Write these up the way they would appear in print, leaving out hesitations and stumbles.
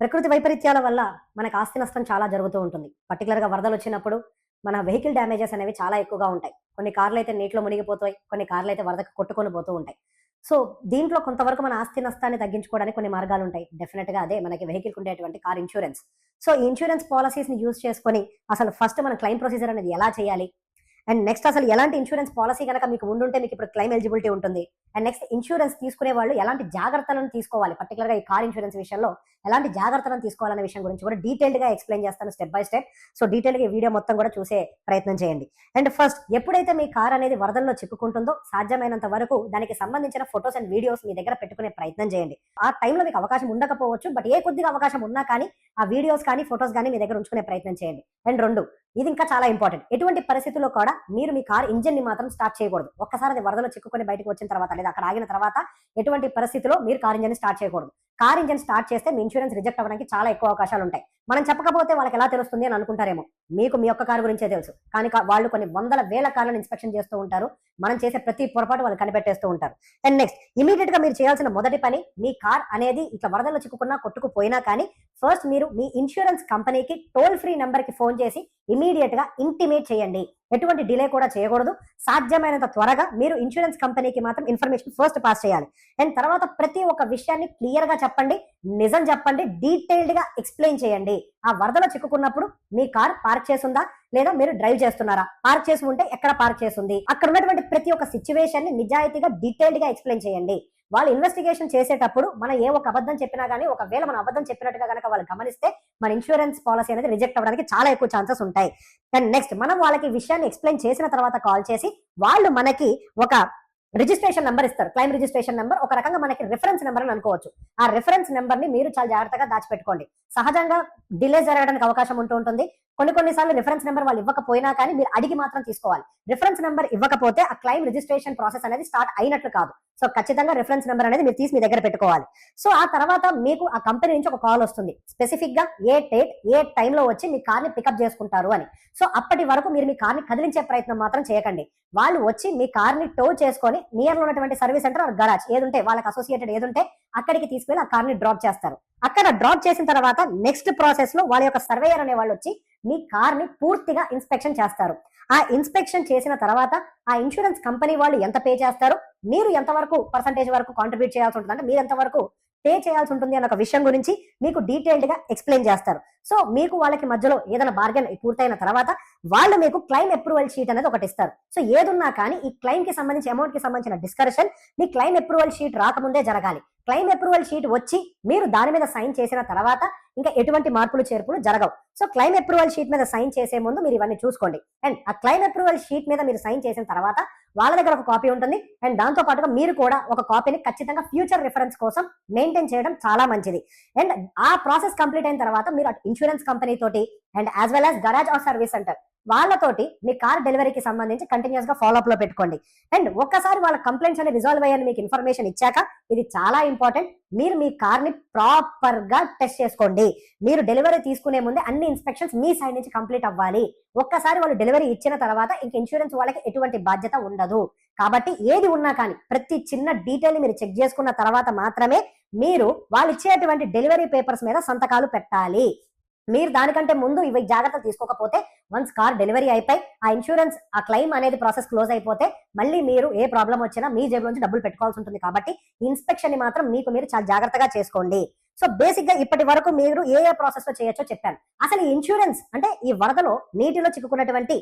ప్రకృతి వైపరీత్యాల వల్ల మనకు ఆస్తి నష్టం చాలా జరుగుతూ ఉంటుంది. పర్టిక్యులర్‌గా వరదలు వచ్చినప్పుడు మన వెహికల్ డ్యామేజెస్ అనేవి చాలా ఎక్కువగా ఉంటాయి. కొన్ని కార్లయితే నీటిలో మునిగిపోతాయి. కొన్ని కార్లయితే వరదకు కొట్టుకొని పోతూ ఉంటాయి. సో, దీంట్లో కొంతవరకు మన ఆస్తి నష్టాన్ని తగ్గించుకోవడానికి కొన్ని మార్గాలుంటాయి. డెఫినిట్‌గా అదే మనకి వెహికల్‌కి ఉండేటువంటి కార్ ఇన్స్యూరెన్స్. సో, ఈ ఇన్స్యూరెన్స్ పాలిసీస్‌ని యూజ్ చేసుకొని అసలు ఫస్ట్ మనం క్లెయిమ్ ప్రొసీజర్ అనేది ఎలా చేయాలి? అండ్ నెక్స్ట్ అసలు ఎలాంటి ఇన్స్యూరెన్స్ పాలిసీ గనక మీకు ఉండుంటే మీకిప్పుడు క్లెయిమ్ ఎలిజిబిలిటీ ఉంటుంది. అండ్ నెక్స్ట్ ఇన్స్యూరెన్స్ తీసుకునే వాళ్ళు ఎలాంటి జాగ్రత్తలను తీసుకోవాలి? పర్టిక్యులర్‌గా ఈ కార్ ఇన్స్యూరెన్స్ విషయంలో ఎలాంటి జాగ్రత్తలను తీసుకోవాలనే విషయం గురించి కూడా డీటెయిల్డ్‌గా ఎక్స్‌ప్లెయిన్ చేస్తాను స్టెప్ బై స్టెప్. సో, డీటెయిల్‌గా ఈ వీడియో మొత్తం కూడా చూసే ప్రయత్నం చేయండి. అండ్ ఫస్ట్ ఎప్పుడైతే మీ కార్ అనేది వరదల్లో చిక్కుకుంటుందో సాధ్యమైనంత వరకు దానికి సంబంధించిన ఫోటోస్ అండ్ వీడియోస్ మీ దగ్గర పెట్టుకునే ప్రయత్నం చేయండి. ఆ టైంలో మీకు అవకాశం ఉండకపోవచ్చు. బట్ ఏ కొద్దిగా అవకాశం ఉన్నా కానీ ఆ వీడియోస్ కానీ, ఫోటోస్ గానీ మీ దగ్గర ఉంచుకునే ప్రయత్నం చేయండి. అండ్ 2 ఇది ఇంకా చాలా ఇంపార్టెంట్. ఎటువంటి పరిస్థితుల్లో కూడా మీరు మీ కార్ ఇంజిన్‌ని మాత్రం స్టార్ట్ చేయకూడదు. ఒక్కసారి అది వరదలో చిక్కుకొని బయటకు వచ్చిన తర్వాత లేదా అక్కడ ఆగిన తర్వాత ఎటువంటి పరిస్థితిలో మీరు కార్ ఇంజిన్‌ని స్టార్ట్ చేయకూడదు. కార్ ఇంజిన్ స్టార్ట్ చేస్తే మీ ఇన్స్యూరెన్స్ రిజెక్ట్ అవ్వడానికి చాలా ఎక్కువ అవకాశాలుంటాయి. మనం చెప్పకపోతే వాళ్ళకి ఎలా తెలుస్తుంది అని అనుకుంటారేమో. మీకు మీ యొక్క కార్ గురించే తెలుసు. కానీ వాళ్ళు కొన్ని వందల వేల కార్లను ఇన్స్‌పెక్షన్ చేస్తూ ఉంటారు. మనం చేసే ప్రతి పొరపాటు వాళ్ళు కనిపెట్టేస్తూ ఉంటారు. అండ్ నెక్స్ట్ ఇమ్మీడియేట్‌గా మీరు చేయాల్సిన మొదటి పని మీ కార్ అనేది ఇట్లా వరదల్లో చిక్కుకున్నా, కొట్టుకుపోయినా కానీ ఫస్ట్ మీరు మీ ఇన్స్యూరెన్స్ కంపెనీకి టోల్ ఫ్రీ నంబర్‌కి ఫోన్ చేసి ఇమ్మీడియేట్‌గా ఇంటిమేట్ చేయండి. ఎటువంటి డిలే కూడా చేయకూడదు. సాధ్యమైనంత త్వరగా మీరు ఇన్స్యూరెన్స్ కంపెనీకి మాత్రం ఇన్ఫర్మేషన్ ఫస్ట్ పాస్ చేయాలి. అండ్ తర్వాత ప్రతి ఒక్క విషయాన్ని క్లియర్‌గా చెప్పండి. నిజం చెప్పండి. డీటెయిల్డ్‌గా ఎక్స్‌ప్లెయిన్ చేయండి. ఆ వరదలో చిక్కుకున్నప్పుడు మీ కార్ పార్క్ చేసుందా? లేదా మీరు డ్రైవ్ చేస్తున్నారా? పార్క్ చేసి ఉంటే ఎక్కడ పార్క్ చేసుంది? అక్కడ ఉన్నటువంటి ప్రతి ఒక్క సిట్యుయేషన్‌ని నిజాయితీగా డీటెయిల్డ్‌గా ఎక్స్‌ప్లెయిన్ చేయండి. వాళ్ళు ఇన్వెస్టిగేషన్ చేసేటప్పుడు మనం ఏ ఒక్క అబద్ధం చెప్పినా గానీ, ఒకవేళ మనం అబద్ధం చెప్పినట్టుగా గనక వాళ్ళు గమనిస్తే మన ఇన్స్యూరెన్స్ పాలిసీ అనేది రిజెక్ట్ అవ్వడానికి చాలా ఎక్కువ ఛాన్సెస్ ఉంటాయి. అండ్ నెక్స్ట్ మనం వాళ్ళకి విషయాన్ని ఎక్స్‌ప్లెయిన్ చేసిన తర్వాత కాల్ చేసి వాళ్ళు మనకి ఒక రిజిస్ట్రేషన్ నంబర్ ఇస్తారు. క్లెయిమ్ రిజిస్ట్రేషన్ నంబర్ ఒక రకంగా మనకి రిఫరెన్స్ నంబర్ అని అనుకోవచ్చు. ఆ రిఫరెన్స్ నంబర్‌ని మీరు చాలా జాగ్రత్తగా దాచిపెట్టుకోండి. సహజంగా డిలే జరగడానికి అవకాశం ఉంటూ ఉంటుంది. కొన్ని సార్లు రిఫరెన్స్ నెంబర్ వాళ్ళు ఇవ్వకపోయినా కానీ మీరు అడిగి మాత్రం తీసుకోవాలి. రిఫరెన్స్ నెంబర్ ఇవ్వకపోతే ఆ క్లెయిమ్ రిజిస్ట్రేషన్ ప్రాసెస్ అనేది స్టార్ట్ అయినట్లు కాదు. సో, ఖచ్చితంగా రిఫరెన్స్ నెంబర్ అనేది మీరు తీసి మీ దగ్గర పెట్టుకోవాలి. సో, ఆ తర్వాత మీకు ఆ కంపెనీ నుంచి ఒక కాల్ వస్తుంది. స్పెసిఫిక్ గా ఏ డేట్, ఏ టైంలో వచ్చి మీ కార్‌ని పికప్ చేసుకుంటారు అని. సో, అప్పటి వరకు మీరు మీ కార్‌ని కదిలించే ప్రయత్నం మాత్రం చేయకండి. వాళ్ళు వచ్చి మీ కార్‌ని టో చేసుకొని నియర్ లో ఉన్నటువంటి సర్వీస్ సెంటర్ ఆర్ గరాజ్ ఏదుంటే వాళ్ళకి అసోసియేటెడ్ ఏదుంటే అక్కడికి తీసుకెళ్లి ఆ కార్‌ని డ్రాప్ చేస్తారు. అక్కడ డ్రాప్ చేసిన తర్వాత నెక్స్ట్ ప్రాసెస్ లో వాళ్ళ యొక్క సర్వేయర్ అనే వాళ్ళు వచ్చి మీ కార్‌ని పూర్తిగా ఇన్స్‌పెక్షన్ చేస్తారు. ఆ ఇన్స్‌పెక్షన్ చేసిన తర్వాత ఆ ఇన్స్యూరెన్స్ కంపెనీ వాళ్ళు ఎంత పే చేస్తారు, మీరు ఎంతవరకు పర్సెంటేజ్ వరకు కాంట్రిబ్యూట్ చేయాల్సి ఉంటుంది, అంటే మీరు ఎంతవరకు పే చేయాల్సి ఉంటుంది అన్న ఒక విషయం గురించి మీకు డీటెయిల్డ్‌గా ఎక్స్‌ప్లెయిన్ చేస్తారు. సో, మీకు వాళ్ళకి మధ్యలో ఏదైనా బార్గెన్ పూర్తయిన తర్వాత వాళ్ళు మీకు క్లెయిమ్ అప్రూవల్ షీట్ అనేది ఒకటి ఇస్తారు. సో, ఏదున్నా కానీ ఈ క్లెయిమ్ కి సంబంధించి అమౌంట్ కి సంబంధించిన డిస్కషన్ మీ క్లెయిమ్ అప్రూవల్ షీట్ రాకముందే జరగాలి. క్లెయిమ్ అప్రూవల్ షీట్ వచ్చి మీరు దాని మీద సైన్ చేసిన తర్వాత ఇంకా ఎటువంటి మార్పులు చేర్పులు జరగవు. సో, క్లెయిమ్ అప్రూవల్ షీట్ మీద సైన్ చేసే ముందు మీరు ఇవన్నీ చూసుకోండి. అండ్ ఆ క్లెయిమ్ అప్రూవల్ షీట్ మీద మీరు సైన్ చేసిన తర్వాత వాళ్ళ దగ్గర ఒక కాపీ ఉంటుంది. అండ్ దాంతో పాటుగా మీరు కూడా ఒక కాపీని ఖచ్చితంగా ఫ్యూచర్ రిఫరెన్స్ కోసం మెయింటైన్ చేయడం చాలా మంచిది. అండ్ ఆ ప్రాసెస్ కంప్లీట్ అయిన తర్వాత మీరు ఇన్స్యూరెన్స్ కంపెనీ తోటి and as well as garage or service centre వాళ్ళతోటి మీ కార్ డెలివరీకి సంబంధించి కంటిన్యూస్ గా ఫాలో అప్ లో పెట్టుకోండి. అండ్ ఒక్కసారి వాళ్ళ కంప్లైంట్స్ అనేది రిజాల్వ్ అయ్యాయని మీకు ఇన్ఫర్మేషన్ ఇచ్చాక ఇది చాలా ఇంపార్టెంట్. మీరు మీ కార్ ని ప్రాపర్ గా టెస్ట్ చేసుకోండి. మీరు డెలివరీ తీసుకునే ముందే అన్ని ఇన్స్పెక్షన్స్ మీ సైడ్ నుంచి కంప్లీట్ అవ్వాలి. ఒక్కసారి వాళ్ళు డెలివరీ ఇచ్చిన తర్వాత ఇంక ఇన్సూరెన్స్ వాళ్ళకి ఎటువంటి బాధ్యత ఉండదు. కాబట్టి ఏది ఉన్నా కానీ ప్రతి చిన్న డీటెయిల్ మీరు చెక్ చేసుకున్న తర్వాత మాత్రమే మీరు వాళ్ళు ఇచ్చేటువంటి డెలివరీ పేపర్స్ మీద సంతకాలు పెట్టాలి. మీరు దానికంటే ముందు ఇవి జాగ్రత్తలు తీసుకోకపోతే వన్స్ కార్ డెలివరీ అయిపోయి ఆ ఇన్సూరెన్స్ ఆ క్లెయిమ్ అనేది ప్రాసెస్ క్లోజ్ అయిపోతే మళ్ళీ మీరు ఏ ప్రాబ్లం వచ్చినా మీ జేబులో నుంచి డబ్బులు పెట్టుకోవాల్సి ఉంటుంది. కాబట్టి ఇన్స్పెక్షన్ ని మాత్రం మీకు మీరు చాలా జాగ్రత్తగా చేసుకోండి. సో, బేసిక్ గా ఇప్పటి వరకు మీరు ఏ ప్రాసెస్ లో చేయొచ్చో చెప్పాను. అసలు ఈ ఇన్సూరెన్స్ అంటే ఈ వరదలో నీటిలో చిక్కుకున్నటువంటి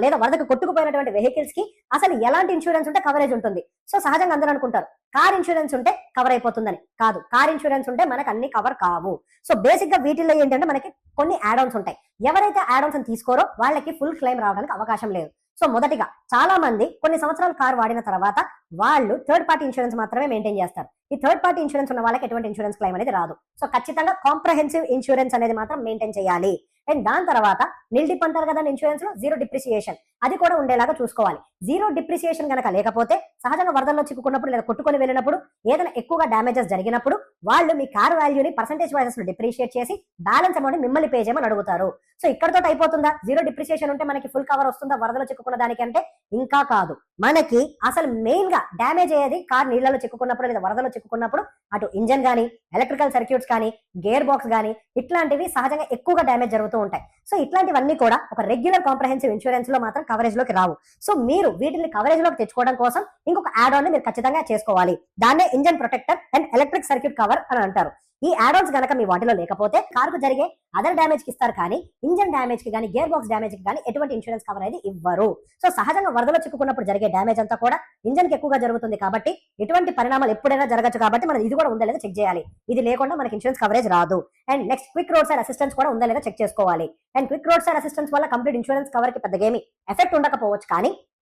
లేదా వరదకు కొట్టుకుపోయినటువంటి వెహికల్స్ కి అసలు ఎలాంటి ఇన్సూరెన్స్ ఉంటే కవరేజ్ ఉంటుంది. సో, సహజంగా అందరూ అనుకుంటారు కార్ ఇన్సూరెన్స్ ఉంటే కవర్ అయిపోతుందని. కాదు, కార్ ఇన్సూరెన్స్ ఉంటే మనకు అన్ని కవర్ కావు. సో, బేసిక్ గా వీటిల్లో ఏంటంటే మనకి కొన్ని యాడ్ ఆన్స్ ఉంటాయి. ఎవరైతే యాడ్ ఆన్స్ తీసుకోరో వాళ్ళకి ఫుల్ క్లెయిమ్ రావడానికి అవకాశం లేదు. సో, మొదటిగా చాలా మంది కొన్ని సంవత్సరాలు కార్ వాడిన తర్వాత వాళ్ళు థర్డ్ పార్టీ ఇన్సూరెన్స్ మాత్రమే మెయింటైన్ చేస్తారు. ఈ థర్డ్ పార్టీ ఇన్సూరెన్స్ ఉన్న వాళ్ళకి ఎటువంటి ఇన్సూరెన్స్ క్లెయిమ్ అనేది రాదు. సో, ఖచ్చితంగా కాంప్రహెన్సివ్ ఇన్సూరెన్స్ అనేది మాత్రం మెయింటైన్ చేయాలి. అండ్ దాని తర్వాత నిల్ డిప్ అంటారు కదా ఇన్సూరెన్స్ లో జీరో డిప్రిసియేషన్. అది కూడా ఉండేలాగా చూసుకోవాలి. జీరో డిప్రిసియేషన్ కనుక లేకపోతే సహజంగా వరదల్లో చిక్కుకున్నప్పుడు లేదా కొట్టుకొని వెళ్ళినప్పుడు ఏదైనా ఎక్కువగా డ్యామేజెస్ జరిగినప్పుడు వాళ్ళు మీ కార్ వాల్యూని పర్సెంటేజ్ వైజెస్ లో డిప్రిషియేట్ చేసి బ్యాలెన్స్ అమౌంట్ మిమ్మల్ని పే చేయమని అడుగుతారు. సో ఇక్కడతో అయిపోతుందా? జీరో డిప్రిసియేషన్ ఉంటే మనకి ఫుల్ కవర్ వస్తుందా వరదలో చిక్కుకున్న దానికి అంటే? ఇంకా కాదు. మనకి అసలు మెయిన్ గా డ్యామేజ్ అయ్యేది కార్ నీళ్లలో చిక్కుకున్నప్పుడు లేదా వరదలో చిక్కుకున్నప్పుడు అటు ఇంజన్ కానీ, ఎలక్ట్రికల్ సర్క్యూట్స్ కానీ, గేర్ బాక్స్ కానీ ఇట్లాంటివి సహజంగా ఎక్కువగా డ్యామేజ్ జరుగుతూ ఉంటాయి. సో ఇట్లాంటివన్నీ కూడా ఒక రెగ్యులర్ కాంప్రహెన్సివ్ ఇన్సూరెన్స్ లో మాత్రం కవరేజ్ లోకి రావు. సో మీరు వీటిని కవరేజ్ లోకి తెచ్చుకోవడం కోసం ఇంకొక యాడ్ ఆన్ ని మీరు ఖచ్చితంగా చేసుకోవాలి. దాన్నే engine protector and electric circuit cover అని అంటారు. ఈ యాడ్ ఆన్స్ గనక మీ వాటిలో లేకపోతే కార్ కు జరిగే అదర్ డ్యామేజ్ కి ఇస్తారు కానీ ఇంజన్ డ్యామేజ్ కి కానీ గేర్ బాక్స్ డ్యామేజ్ కి కానీ ఎటువంటి ఇన్సూరెన్స్ కవర్ అనేది ఇవ్వరు. సో సహజంగా వరదలో చిక్కుకున్నప్పుడు జరిగే డ్యామేజ్ అంతా కూడా ఇంజన్ కి ఎక్కువగా జరుగుతుంది కాబట్టి ఇటువంటి పరిణామాలు ఎప్పుడైనా జరగచ్చు కాబట్టి మనం ఇది కూడా ఉందా లేదా చెక్ చేయాలి. ఇది లేకుండా మనకి ఇన్సూరెన్స్ కవరేజ్ రాదు. And next quick road side assistance కూడా ఉందా లేదా చెక్ చేసుకోవాలి. And quick road side assistance వల్ల కంప్లీట్ ఇన్సూరెన్స్ కవర్ కి పెద్దగా ఏమి ఎఫెక్ట్ ఉండకపోవచ్చు కానీ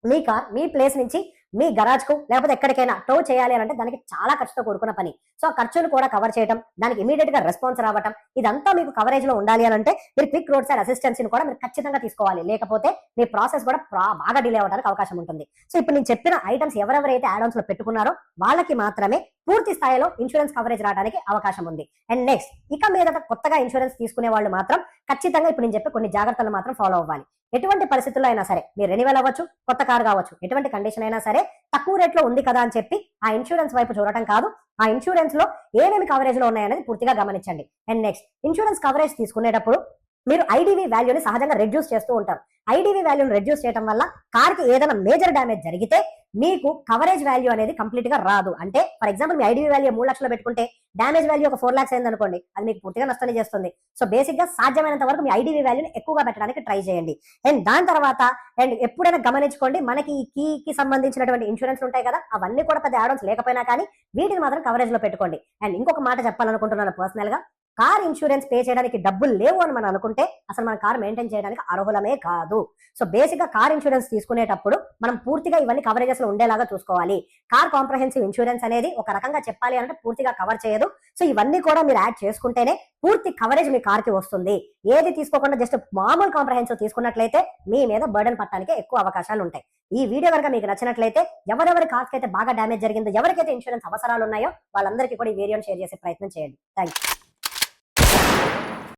మీ కార్ మీ ప్లేస్ నుంచి మీ గరాజ్ కు లేకపోతే ఎక్కడికైనా టో చేయాలి అంటే దానికి చాలా ఖర్చుతో కూడుకున్న పని. సో ఆ ఖర్చును కూడా కవర్ చేయడం, దానికి ఇమీడియట్ గా రెస్పాన్స్ రావడం, ఇదంతా మీకు కవరేజ్ లో ఉండాలి అంటే మీరు క్విక్ రోడ్ సైడ్ అసిస్టెన్స్ ని కూడా మీరు ఖచ్చితంగా తీసుకోవాలి. లేకపోతే మీ ప్రాసెస్ కూడా బాగా డిలే అవడానికి అవకాశం ఉంటుంది. సో ఇప్పుడు నేను చెప్పిన ఐటమ్స్ ఎవరెవరైతే యాడ్ ఆన్స్ లో పెట్టుకున్నారో వాళ్ళకి మాత్రమే పూర్తి స్థాయిలో ఇన్సూరెన్స్ కవరేజ్ రావడానికి అవకాశం ఉంది. అండ్ నెక్స్ట్ ఇక మీద కొత్తగా ఇన్సూరెన్స్ తీసుకునే వాళ్ళు మాత్రం ఖచ్చితంగా ఇప్పుడు నేను చెప్పే కొన్ని జాగ్రత్తలు మాత్రం ఫాలో అవ్వాలి. ఎటువంటి పరిస్థితుల్లో అయినా సరే మీరు రెన్యువల్ అవ్వచ్చు, కొత్త కార్ కావచ్చు, ఎటువంటి కండిషన్ అయినా సరే తక్కువ రేట్ లో ఉంది కదా అని చెప్పి ఆ ఇన్సూరెన్స్ వైపు చూడటం కాదు. ఆ ఇన్సూరెన్స్ లో ఏమేమి కవరేజ్ లో ఉన్నాయనేది పూర్తిగా గమనించండి. అండ్ నెక్స్ట్ ఇన్సూరెన్స్ కవరేజ్ తీసుకునేటప్పుడు మీరు ఐడివి వాల్యూని సహజంగా రెడ్యూస్ చేస్తూ ఉంటారు. ఐడివి వాల్యూని రెడ్యూస్ చేయడం వల్ల కార్ కి ఏదైనా మేజర్ డ్యామేజ్ జరిగితే మీకు కవరేజ్ వాల్యూ అనేది కంప్లీట్ గా రాదు. అంటే for example me IDV value 3 లక్షలు పెట్టుకుంటే డ్యామేజ్ వాల్యూ ఒక 4 lakhs అయింది అనుకోండి, అది మీకు పూర్తిగా నష్టాన్ని చేస్తుంది. సో బేసిక్ గా సాధ్యమైనంత వరకు మీ ఐడివి వాల్యూని ఎక్కువగా పెట్టడానికి ట్రై చేయండి. అండ్ దాని తర్వాత అండ్ ఎప్పుడైనా గమనించుకోండి, మనకి ఈ కీకి సంబంధించినటువంటి ఇన్సూరెన్స్ ఉంటాయి కదా, అవన్నీ కూడా పెద్ద యాడ్ ఆన్స్ లేకపోయినా కానీ వీటిని మాత్రం కవరేజ్ లో పెట్టుకోండి. అండ్ ఇంకొక మాట చెప్పాలనుకుంటున్నాను పర్సనల్ గా, కార్ ఇన్సూరెన్స్ పే చేయడానికి డబ్బులు లేవు అని మనం అనుకుంటే అసలు మన కార్ మెయింటైన్ చేయడానికి అర్హులమే కాదు. సో బేసిక్ గా కార్ ఇన్సూరెన్స్ తీసుకునేటప్పుడు మనం పూర్తిగా ఇవన్నీ కవరేజెస్ లో ఉండేలాగా చూసుకోవాలి. కార్ కాంప్రహెన్సివ్ ఇన్సూరెన్స్ అనేది ఒక రకంగా చెప్పాలి అంటే పూర్తిగా కవర్ చేయదు. సో ఇవన్నీ కూడా మీరు యాడ్ చేసుకుంటేనే పూర్తి కవరేజ్ మీ కార్ కి వస్తుంది. ఏది తీసుకోకుండా జస్ట్ మామూలు కాంప్రహెన్సివ్ తీసుకున్నట్లయితే మీ మీద బర్డెన్ పట్టడానికి ఎక్కువ అవకాశాలు ఉంటాయి. ఈ వీడియో కనుక మీకు నచ్చినట్లయితే ఎవరెవరి కార్కి అయితే బాగా డ్యామేజ్ జరిగిందో, ఎవరికైతే ఇన్సూరెన్స్ అవసరాలు ఉన్నాయో వాళ్ళందరికీ కూడా ఈ వీడియోని షేర్ చేసే ప్రయత్నం చేయండి. Thank you.